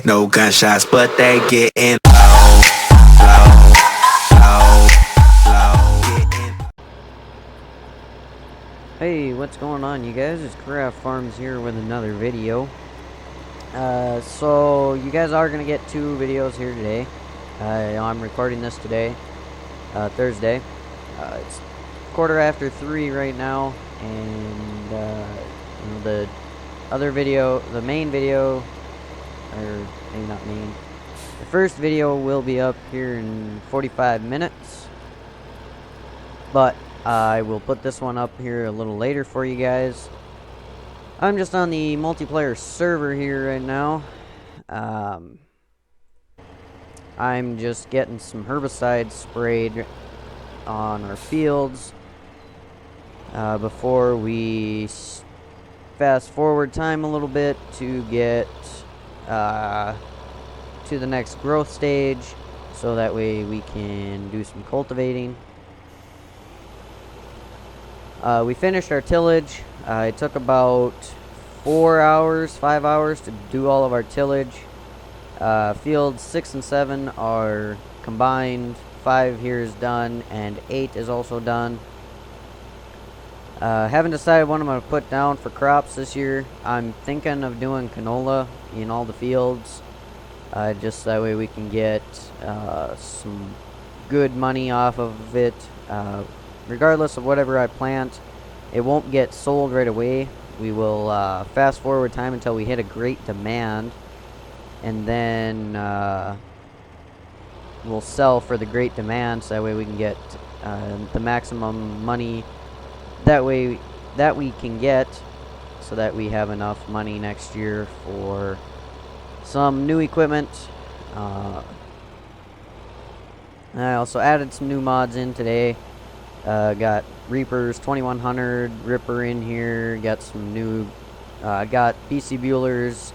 ain't no gunshots, but they getting low, low, low, low. Hey, what's going on, you guys? It's Craft Farms here with another video. So you guys are gonna get two videos here today. I'm recording this today, Thursday. It's 3:15 right now, and the other video, the main video, or maybe not main, the first video will be up here in 45 minutes, but I will put this one up here a little later for you guys. I'm just on the multiplayer server here right now. I'm just getting some herbicide sprayed on our fields before we fast forward time a little bit to get to the next growth stage, so that way we can do some cultivating. We finished our tillage. It took about 5 hours to do all of our tillage. Fields 6 and 7 are combined. 5 here is done, and 8 is also done. Haven't decided what I'm going to put down for crops this year. I'm thinking of doing canola in all the fields. Just that way we can get some good money off of it. Regardless of whatever I plant, it won't get sold right away. We will fast forward time until we hit a great demand, and then we'll sell for the great demand, so that way we can get the maximum money that we can get, so that we have enough money next year for some new equipment. I also added some new mods in today. Got Reapers 2100 Ripper in here. Got some new. Got BC Bueller's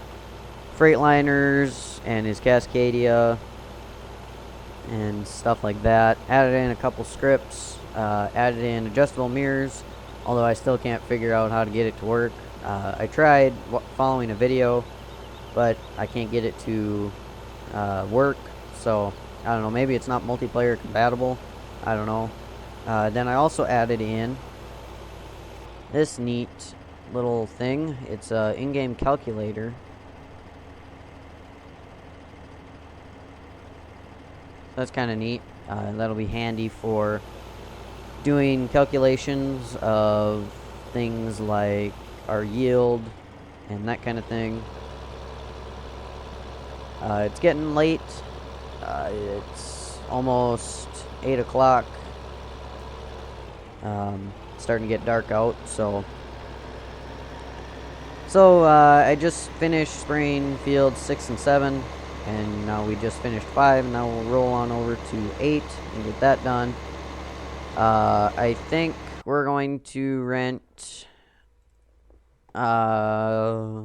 Freightliners and his Cascadia and stuff like that. Added in a couple scripts. Added in adjustable mirrors, although I still can't figure out how to get it to work. I tried following a video, but I can't get it to work. So I don't know. Maybe it's not multiplayer compatible. I don't know. Then I also added in this neat little thing. It's an in-game calculator. That's kind of neat. That'll be handy for doing calculations of things like our yield and that kind of thing. It's getting late. It's almost 8 o'clock. Starting to get dark out, so I just finished spraying fields 6 and 7, and now we just finished 5, and now we'll roll on over to 8 and get that done. I think we're going to rent either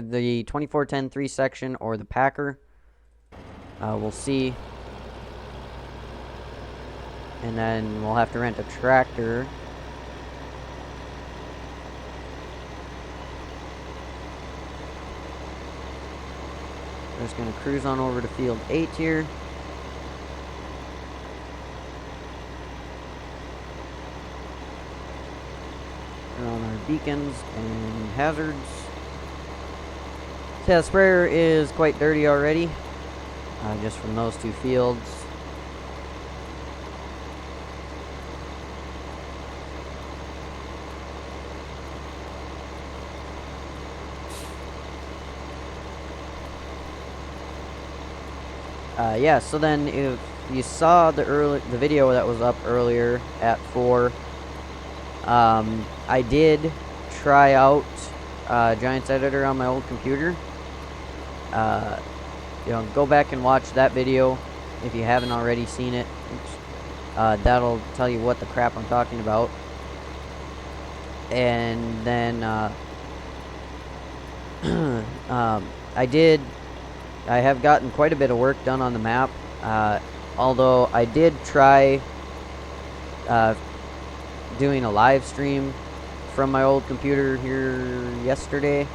the 2410 3 section or the Packer. We'll see. And then we'll have to rent a tractor. We're just going to cruise on over to field 8 here. We're on our beacons and hazards. So yeah, the sprayer is quite dirty already, just from those two fields. Yeah, so then if you saw the video that was up earlier at 4, I did try out Giants Editor on my old computer. Go back and watch that video if you haven't already seen it. That'll tell you what the crap I'm talking about. And then I have gotten quite a bit of work done on the map, although I did try doing a live stream from my old computer here yesterday,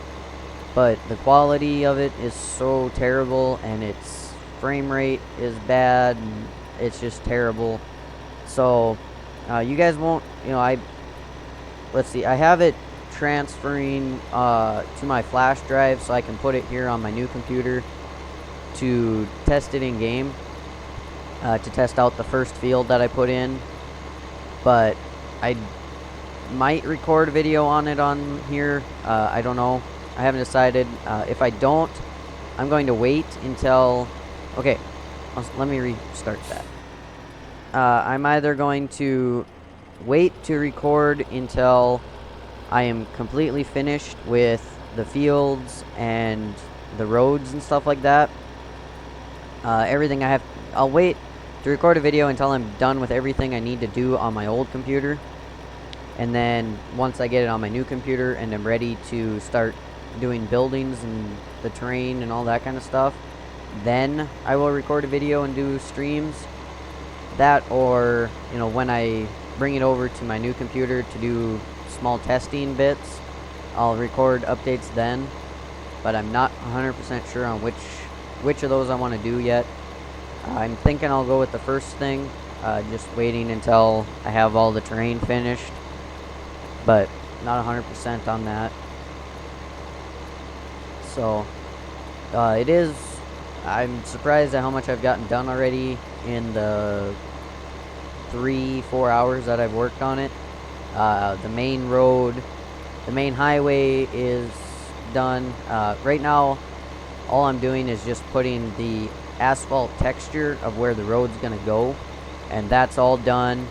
but the quality of it is so terrible, and its frame rate is bad, and it's just terrible. So you guys won't, let's see, I have it transferring to my flash drive so I can put it here on my new computer to test it in game, to test out the first field that I put in. But I might record a video on it on here. I don't know. I haven't decided. If I don't, I'm going to wait until... Okay, let me restart that. I'm either going to wait to record until I am completely finished with the fields and the roads and stuff like that. Everything I have... I'll wait to record a video until I'm done with everything I need to do on my old computer. And then once I get it on my new computer and I'm ready to start doing buildings and the terrain and all that kind of stuff, then I will record a video and do streams. That, or when I bring it over to my new computer to do small testing bits, I'll record updates then. But I'm not 100% sure on which of those I want to do yet. I'm thinking I'll go with the first thing, just waiting until I have all the terrain finished, but not 100% on that. So I'm surprised at how much I've gotten done already in the 3-4 hours that I've worked on it. The main road, the main highway is done. Right now, all I'm doing is just putting the asphalt texture of where the road's gonna go, and that's all done.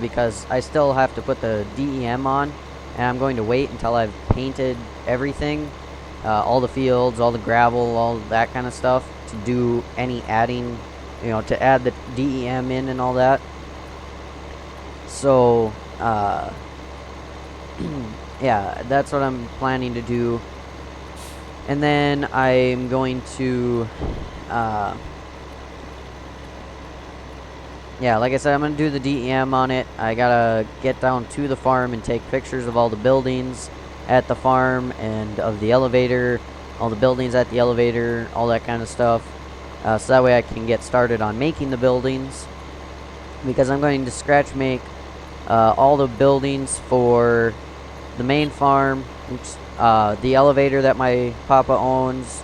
Because I still have to put the DEM on, and I'm going to wait until I've painted everything, all the fields, all the gravel, all that kind of stuff, to do any adding, to add the DEM in and all that. So yeah, that's what I'm planning to do. And then I'm going to, yeah, like I said, I'm going to do the DEM on it. I got to get down to the farm and take pictures of all the buildings at the farm and of the elevator, all the buildings at the elevator, all that kind of stuff. So that way I can get started on making the buildings. Because I'm going to scratch make all the buildings for the main farm. Oops. The elevator that my papa owns,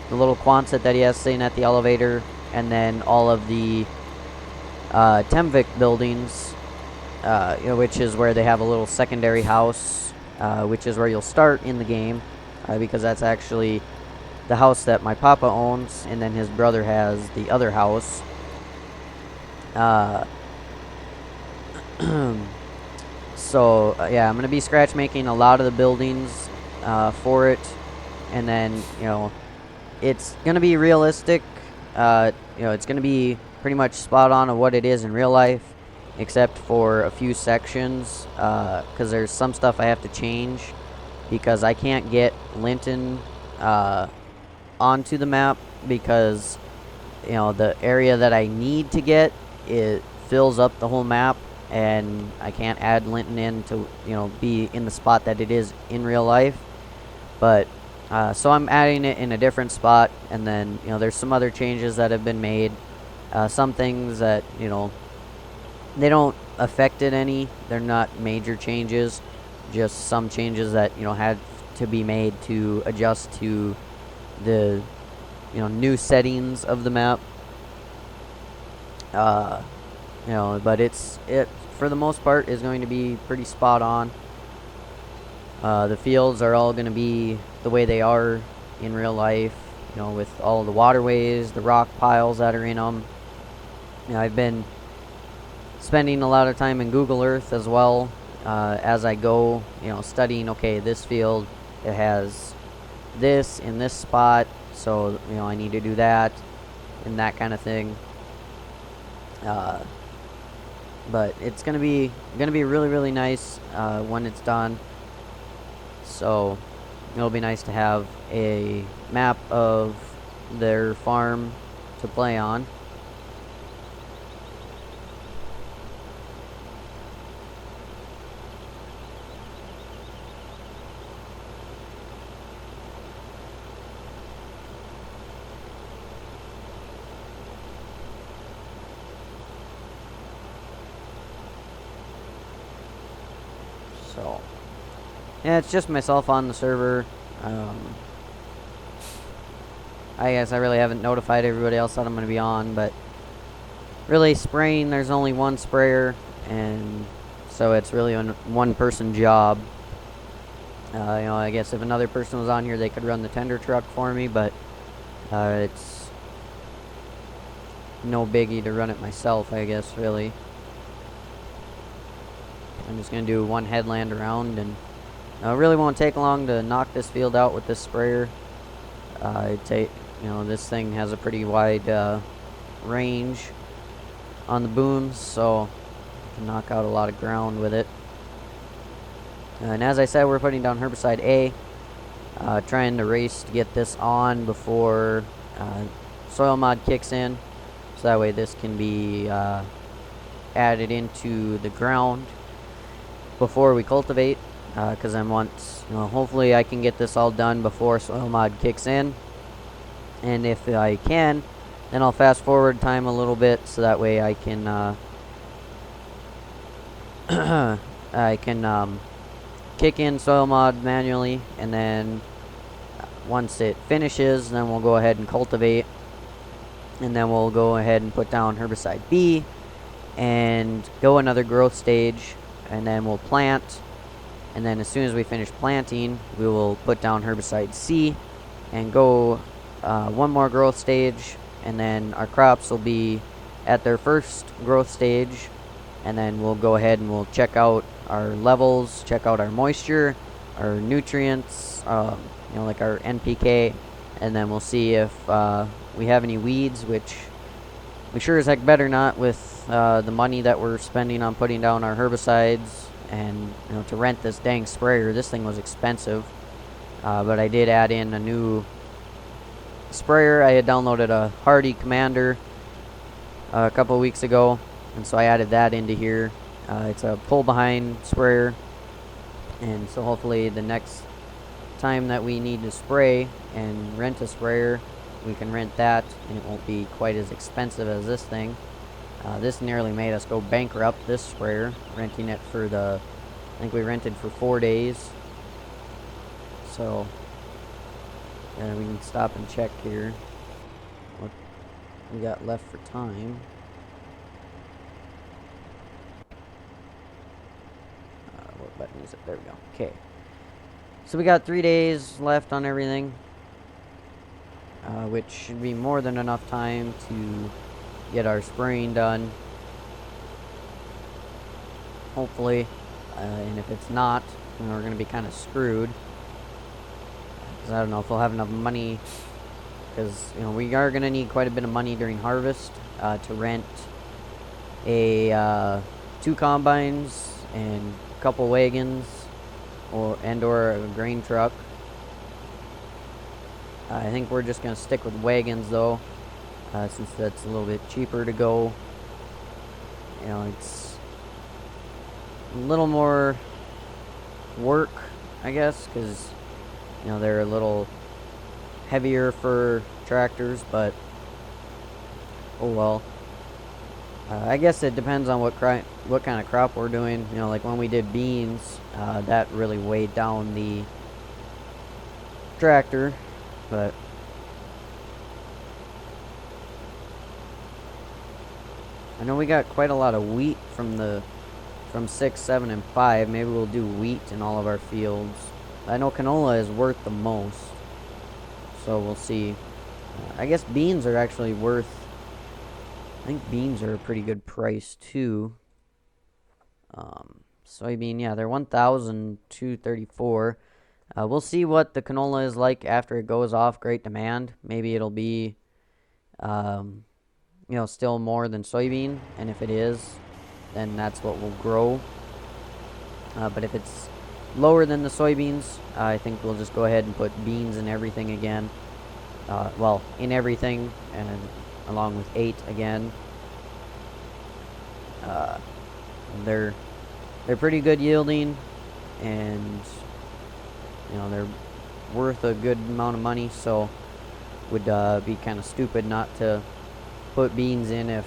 the little Quonset that he has sitting at the elevator, and then all of the Temvik buildings, which is where they have a little secondary house, which is where you'll start in the game, because that's actually the house that my papa owns, and then his brother has the other house. So yeah, I'm gonna be scratch making a lot of the buildings for it, and then it's gonna be realistic. It's gonna be pretty much spot on of what it is in real life, except for a few sections, because there's some stuff I have to change because I can't get Linton onto the map, because the area that I need to get, it fills up the whole map, and I can't add Linton in to be in the spot that it is in real life. But so I'm adding it in a different spot, and then there's some other changes that have been made. Some things that they don't affect it any. They're not major changes, just some changes that had to be made to adjust to the new settings of the map. But it for the most part is going to be pretty spot on. The fields are all going to be the way they are in real life, with all the waterways, the rock piles that are in them. I've been spending a lot of time in Google Earth as well, as I go, studying, okay, this field, it has this in this spot, so, I need to do that, and that kind of thing. But it's gonna be really, really nice when it's done. So it'll be nice to have a map of their farm to play on. Yeah, it's just myself on the server. I guess I really haven't notified everybody else that I'm going to be on, but really spraying, there's only one sprayer, and so it's really a one-person job. You know, I guess if another person was on here, they could run the tender truck for me, but it's no biggie to run it myself, I guess, really. I'm just going to do one headland around, and it really won't take long to knock this field out with this sprayer. You know, this thing has a pretty wide range on the booms, so you can knock out a lot of ground with it. And as I said, we're putting down Herbicide A, trying to race to get this on before soil mod kicks in, so that way this can be added into the ground before we cultivate, because then once, you know, hopefully I can get this all done before soil mod kicks in, and if I can, then I'll fast forward time a little bit, so that way I can kick in soil mod manually, and then once it finishes, then we'll go ahead and cultivate, and then we'll go ahead and put down Herbicide B and go another growth stage, and then we'll plant, and then as soon as we finish planting, we will put down Herbicide C and go one more growth stage, and then our crops will be at their first growth stage, and then we'll go ahead and we'll check out our levels, check out our moisture, our nutrients, you know, like our NPK, and then we'll see if we have any weeds, which we sure as heck better not with the money that we're spending on putting down our herbicides, and you know, to rent this dang sprayer. This thing was expensive, but I did add in a new sprayer. I had downloaded a Hardy Commander a couple weeks ago, and so I added that into here. It's a pull behind sprayer, and so hopefully the next time that we need to spray and rent a sprayer, we can rent that, and it won't be quite as expensive as this thing. This nearly made us go bankrupt, this sprayer, renting it for I think we rented for 4 days. So we can stop and check here what we got left for time. What button is it? There we go. Okay. So we got 3 days left on everything, which should be more than enough time to get our spraying done, hopefully. And if it's not, then we're going to be kind of screwed, because I don't know if we'll have enough money, because you know, we are going to need quite a bit of money during harvest to rent a 2 combines and a couple wagons, or a grain truck. I think we're just going to stick with wagons though, since that's a little bit cheaper to go. You know, it's a little more work, I guess, because you know, they're a little heavier for tractors, but oh well. I guess it depends on what kind of crop we're doing. You know, like when we did beans, that really weighed down the tractor, but I know we got quite a lot of wheat from 6, 7, and 5. Maybe we'll do wheat in all of our fields. I know canola is worth the most, so we'll see. I guess beans are actually worth, I think beans are a pretty good price too. Soybean, yeah, they're 1,234. We'll see what the canola is like after it goes off great demand. Maybe it'll be, you know, still more than soybean, and if it is, then that's what will grow. But if it's lower than the soybeans, I think we'll just go ahead and put beans in everything again. Well, in everything, and along with 8 again. They're pretty good yielding, and you know, they're worth a good amount of money, so would be kind of stupid not to put beans in if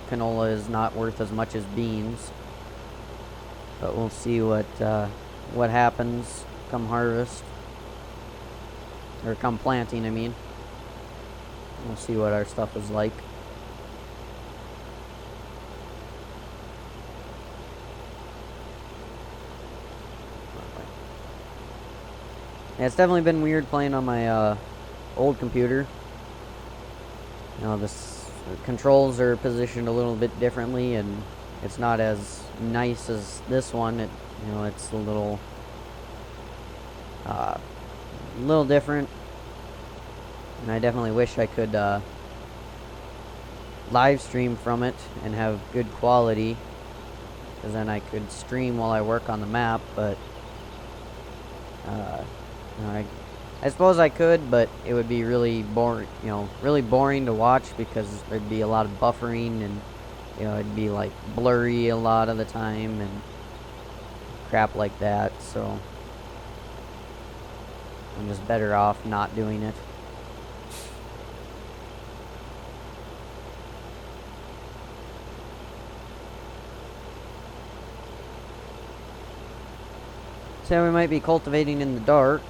canola is not worth as much as beans. But we'll see what happens. come harvest. Or come planting, I mean. We'll see what our stuff is like. Yeah, it's definitely been weird playing on my old computer. You know, the controls are positioned a little bit differently, and it's not as nice as this one. It's a little different, and I definitely wish I could live stream from it and have good quality, because then I could stream while I work on the map. But I suppose I could, but it would be really boring. Really boring to watch, because there'd be a lot of buffering, and it'd be like blurry a lot of the time and crap like that. So I'm just better off not doing it. So we might be cultivating in the dark,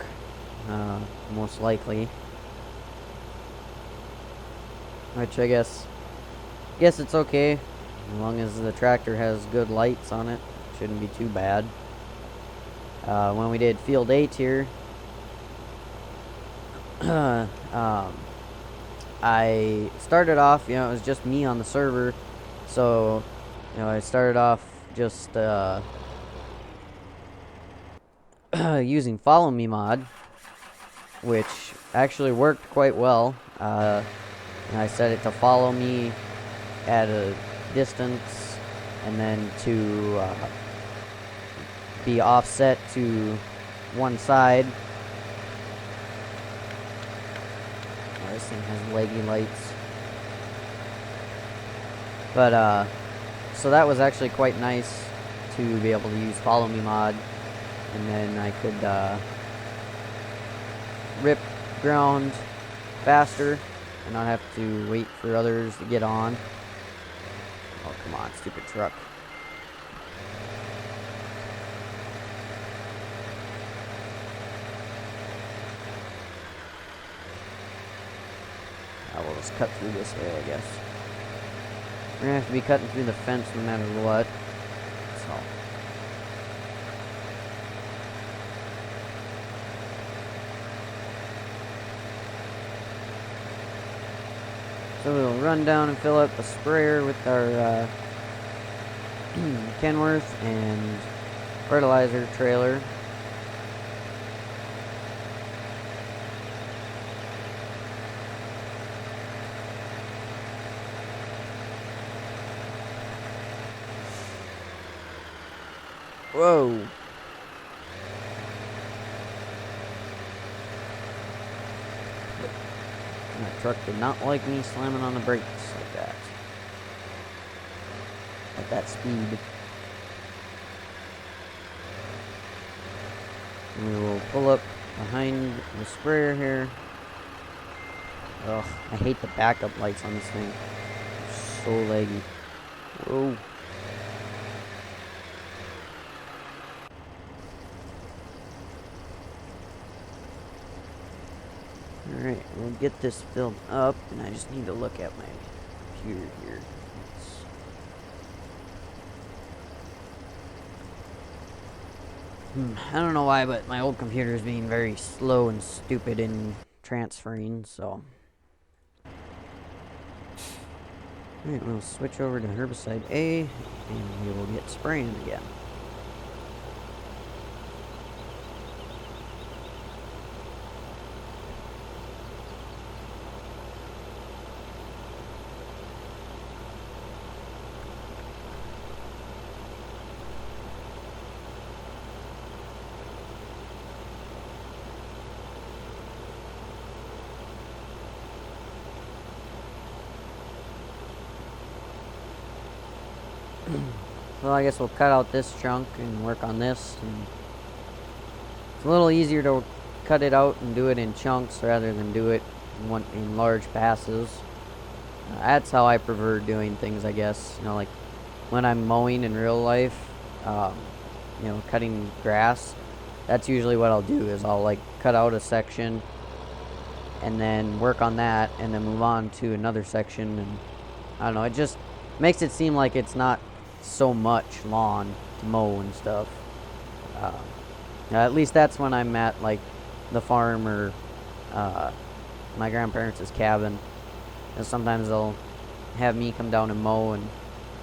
most likely. Which I guess it's okay, as long as the tractor has good lights on it. Shouldn't be too bad. When we did field 8 here, I started off, it was just me on the server, so I started off just using Follow Me mod, which actually worked quite well. And I set it to follow me at a distance, and then to be offset to one side. Oh, this thing has leggy lights. But so that was actually quite nice to be able to use Follow Me mod, and then I could rip ground faster and not have to wait for others to get on. Oh, come on, stupid truck. I will just cut through this way, I guess. We're gonna have to be cutting through the fence no matter what. So we'll run down and fill up the sprayer with our Kenworth and fertilizer trailer. Whoa. That truck did not like me slamming on the brakes like that. At that speed. And we will pull up behind the sprayer here. Ugh, I hate the backup lights on this thing. They're so laggy. Whoa. Alright, we'll get this filled up, and I just need to look at my computer here. I don't know why, but my old computer is being very slow and stupid in transferring, so. Alright, we'll switch over to Herbicide A, and we will get spraying again. Well, I guess we'll cut out this chunk and work on this. And it's a little easier to cut it out and do it in chunks rather than do it in large passes. That's how I prefer doing things, I guess. Like when I'm mowing in real life, cutting grass, that's usually what I'll do, is I'll like cut out a section and then work on that and then move on to another section. And I don't know, it just makes it seem like it's not so much lawn to mow and stuff. At least that's when I'm at like the farm or my grandparents' cabin. And sometimes they'll have me come down and mow, and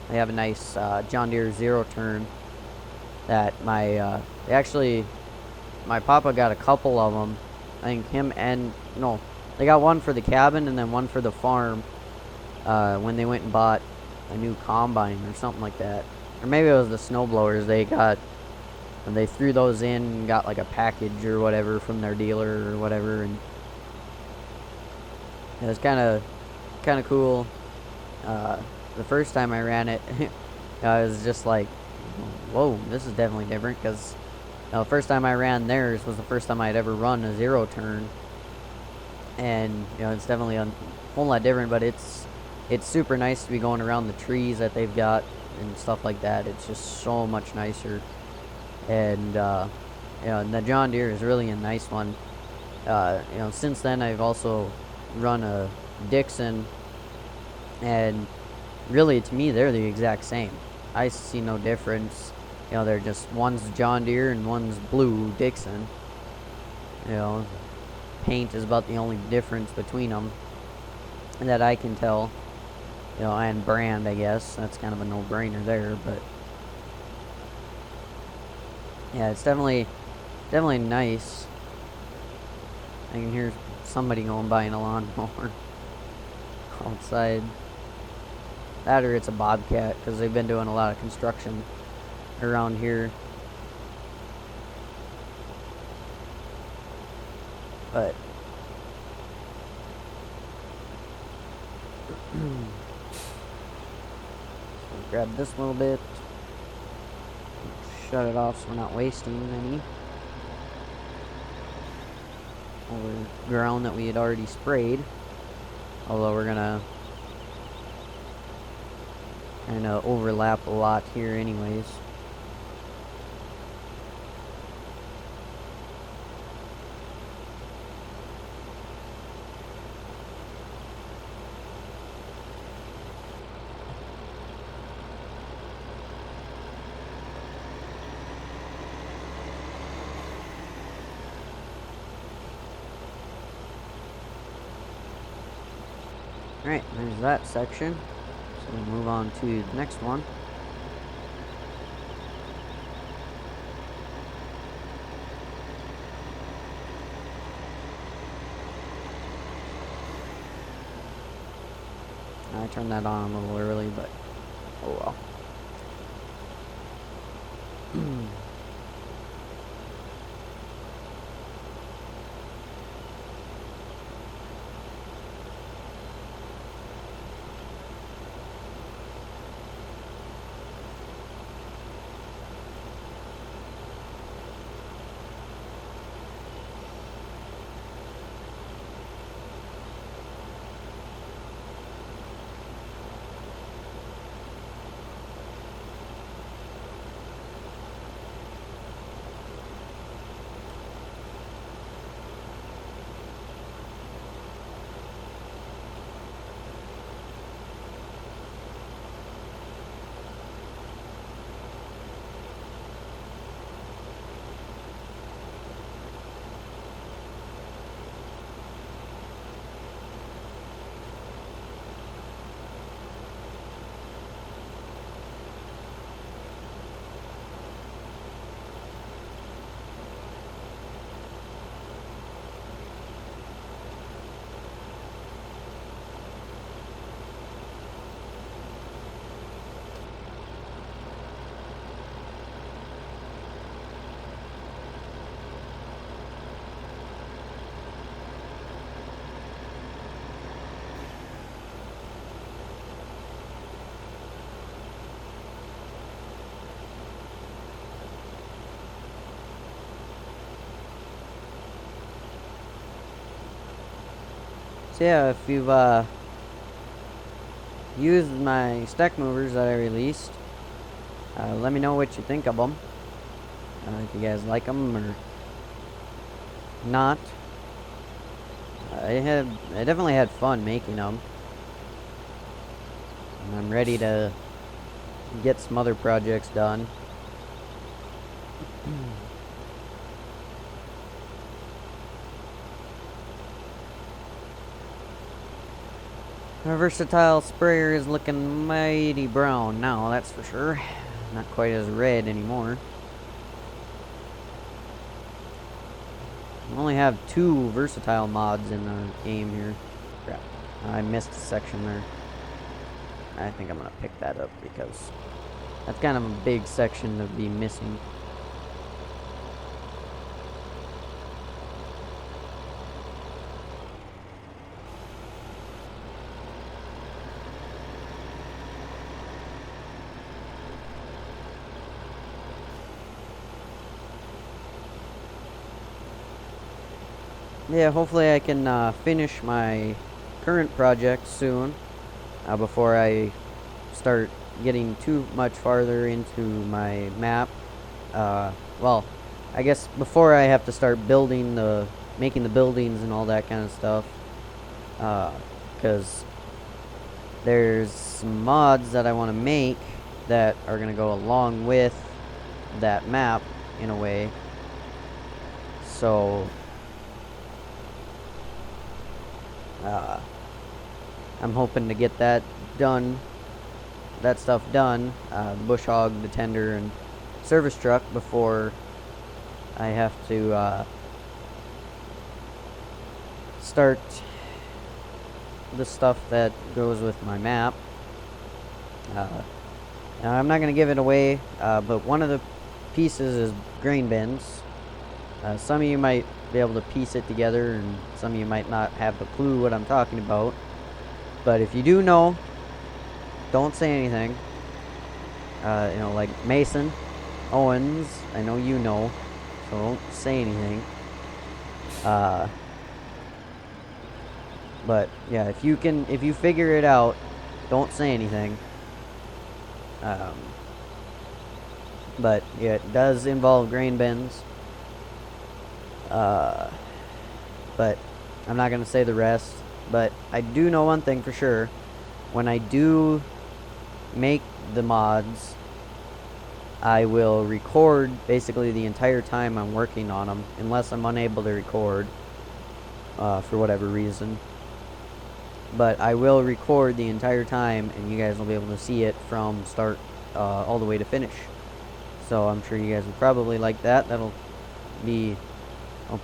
they have a nice John Deere zero turn that my papa got a couple of them. I think him and no, they got one for the cabin and then one for the farm when they went and bought a new combine or something like that. Or maybe it was the snow blowers they got, and they threw those in and got like a package or whatever from their dealer or whatever. And it was kind of cool. The first time I ran it, I was just like, whoa, this is definitely different, because the first time I ran theirs was the first time I'd ever run a zero turn. And it's definitely a whole lot different, but it's super nice to be going around the trees that they've got and stuff like that. It's just so much nicer. And and the John Deere is really a nice one. Since then I've also run a Dixon, and really to me they're the exact same. I see no difference. They're just, one's John Deere and one's blue Dixon. Paint is about the only difference between them that I can tell. And brand, I guess. That's kind of a no-brainer there, but yeah, it's definitely nice. I can hear somebody going by in a lawnmower outside. That or it's a bobcat, because they've been doing a lot of construction around here. But grab this little bit, shut it off so we're not wasting any over ground that we had already sprayed. Although we're gonna kind of overlap a lot here anyways. Alright, there's that section. So we'll move on to the next one. I turned that on a little early, but oh well. So yeah, if you've used my stack movers that I released, let me know what you think of them. If you guys like them, or not. I definitely had fun making them. And I'm ready to get some other projects done. Our versatile sprayer is looking mighty brown now, that's for sure. Not quite as red anymore. I only have 2 versatile mods in the game here. Crap. I missed a section there. I think I'm gonna pick that up because that's kind of a big section to be missing. Yeah, hopefully I can finish my current project soon before I start getting too much farther into my map. Well, I guess before I have to start making the buildings and all that kind of stuff, because there's some mods that I want to make that are going to go along with that map in a way. So I'm hoping to get that stuff done, bush hog, the tender, and service truck before I have to start the stuff that goes with my map. Now I'm not going to give it away, but one of the pieces is grain bins. Some of you might be able to piece it together, and some of you might not have a clue what I'm talking about. But if you do know, don't say anything. Like Mason, Owens, I know you know, so don't say anything. But yeah, if you figure it out, don't say anything. But yeah, it does involve grain bins. But I'm not gonna say the rest. But I do know one thing for sure. When I do make the mods, I will record basically the entire time I'm working on them, unless I'm unable to record for whatever reason. But I will record the entire time, and you guys will be able to see it from start all the way to finish. So I'm sure you guys will probably like that. I'll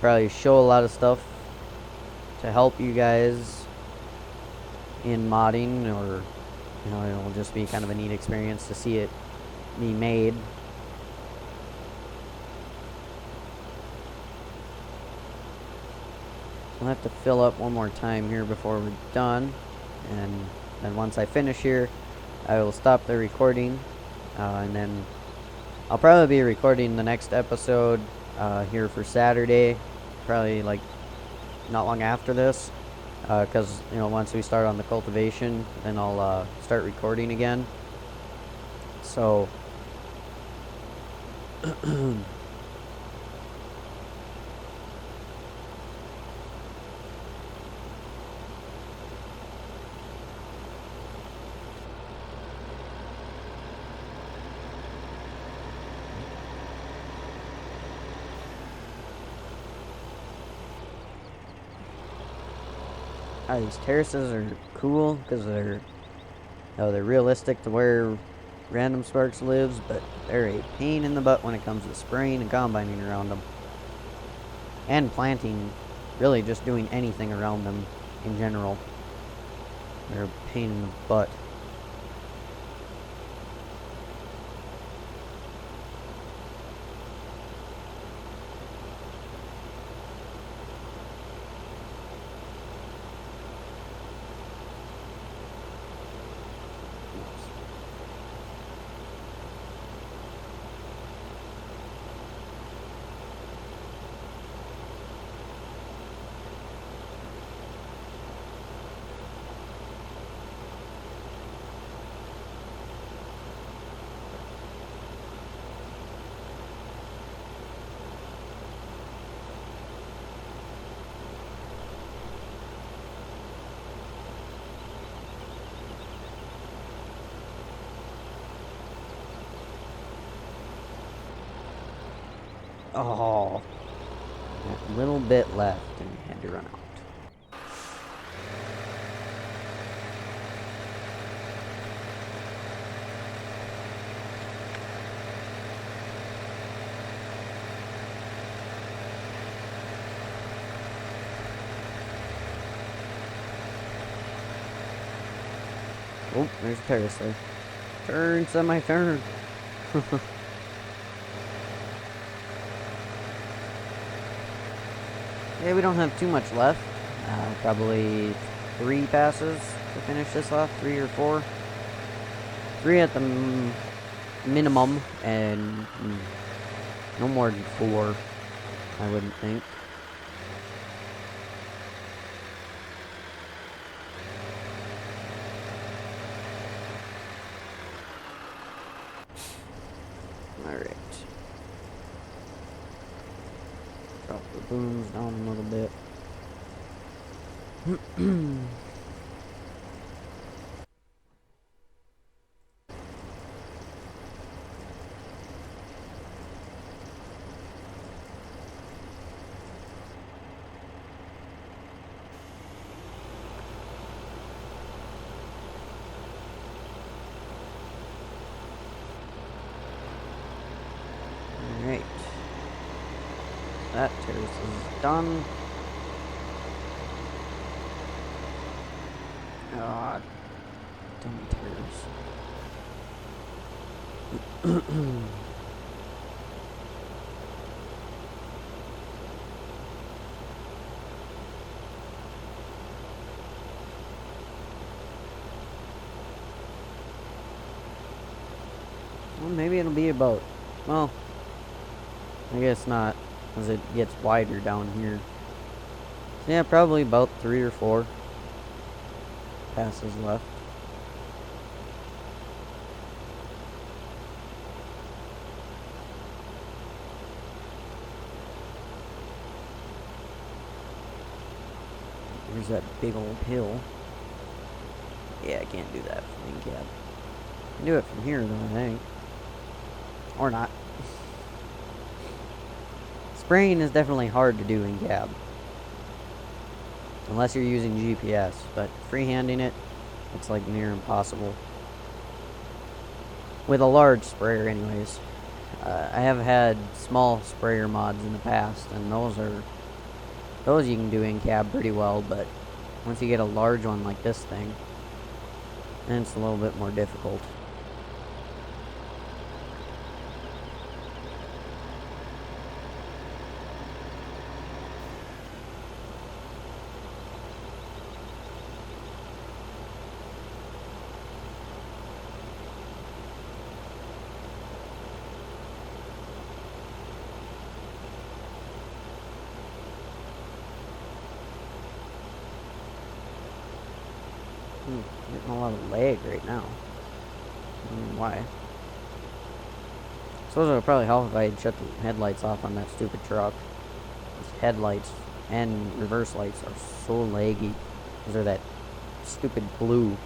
probably show a lot of stuff to help you guys in modding, or it'll just be kind of a neat experience to see it be made. I'll have to fill up one more time here before we're done, and then once I finish here, I will stop the recording, and then I'll probably be recording the next episode here for Saturday, probably like not long after this, because once we start on the cultivation, then I'll start recording again. So these terraces are cool because they're realistic to where Random Sparks lives, but they're a pain in the butt when it comes to spraying and combining around them, and planting, really just doing anything around them in general. They're a pain in the butt. Oh, that little bit left and had to run out. Oh, there's a terrace there. Turn, semi-turn. Yeah, we don't have too much left. Probably 3 passes to finish this off, 3 or 4. 3 at the minimum, and no more than 4, I wouldn't think. Alright. Drop the booms down a little bit. Alright. That terrace is done. God. Dumb terrace. Well, maybe it'll be about, well, I guess not, as it gets wider down here. So yeah, probably about 3 or 4 passes left. There's that big old hill. Yeah, I can't do that from in cab. I can do it from here though, I think. Or not. Sprayin is definitely hard to do in cab. Unless you're using GPS, but freehanding it, it's like near impossible. With a large sprayer anyways. I have had small sprayer mods in the past, and those you can do in cab pretty well, but once you get a large one like this thing, then it's a little bit more difficult. Getting a lot of lag right now. I don't know why. Suppose it would probably help if I had shut the headlights off on that stupid truck. These headlights and reverse lights are so laggy because they're that stupid blue.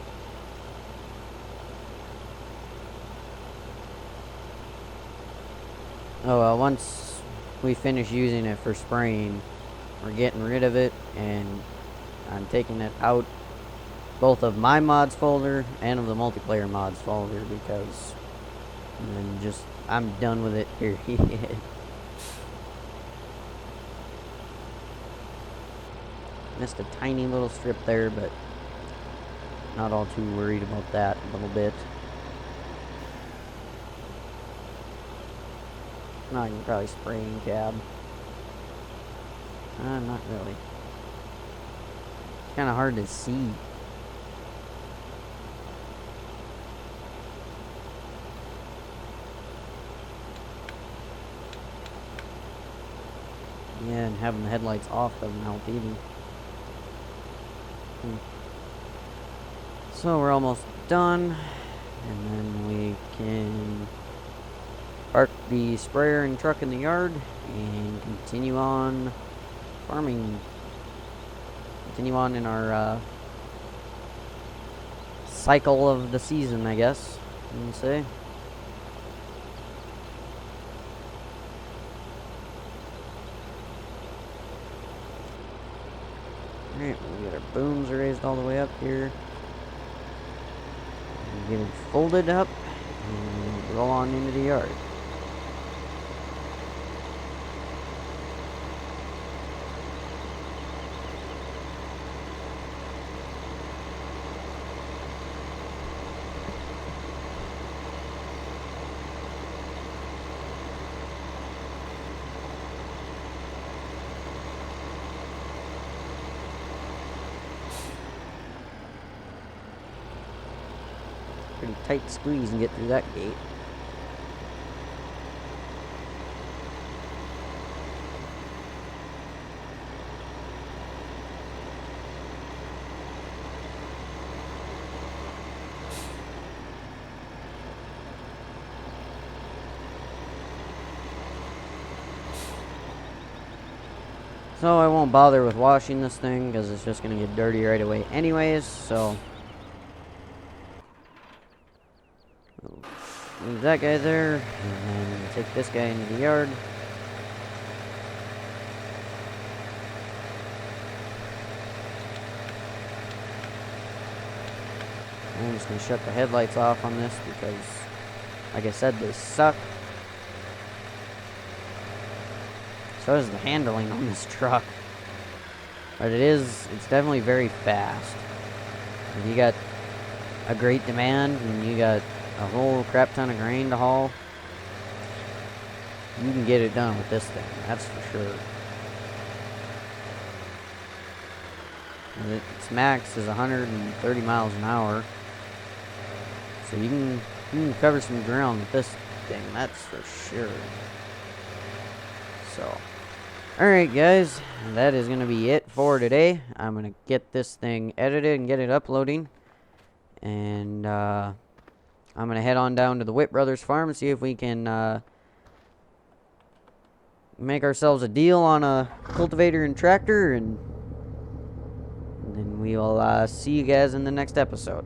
Oh well, once we finish using it for spraying, we're getting rid of it, and I'm taking it out both of my mods folder and of the multiplayer mods folder, because I'm done with it, period. Missed a tiny little strip there, but not all too worried about that a little bit. Now I can probably spray in cab. Not really. It's kind of hard to see. Yeah, and having the headlights off doesn't help either. So we're almost done, and then we can park the sprayer and truck in the yard and continue on farming. Continue on in our cycle of the season, I guess you can say. Alright, we get our booms raised all the way up here. We get it folded up and roll on into the yard. Pretty tight squeeze and get through that gate. So I won't bother with washing this thing because it's just going to get dirty right away anyways, so leave that guy there, and then take this guy into the yard. I'm just going to shut the headlights off on this because, like I said, they suck. So is the handling on this truck. But it's definitely very fast. If you got a great demand and you got a whole crap ton of grain to haul, you can get it done with this thing, that's for sure. And its max is 130 miles an hour, so you can cover some ground with this thing, that's for sure. So, alright guys, that is going to be it for today. I'm going to get this thing edited and get it uploading, and I'm going to head on down to the Whit Brothers farm and see if we can make ourselves a deal on a cultivator and tractor, and then we'll see you guys in the next episode.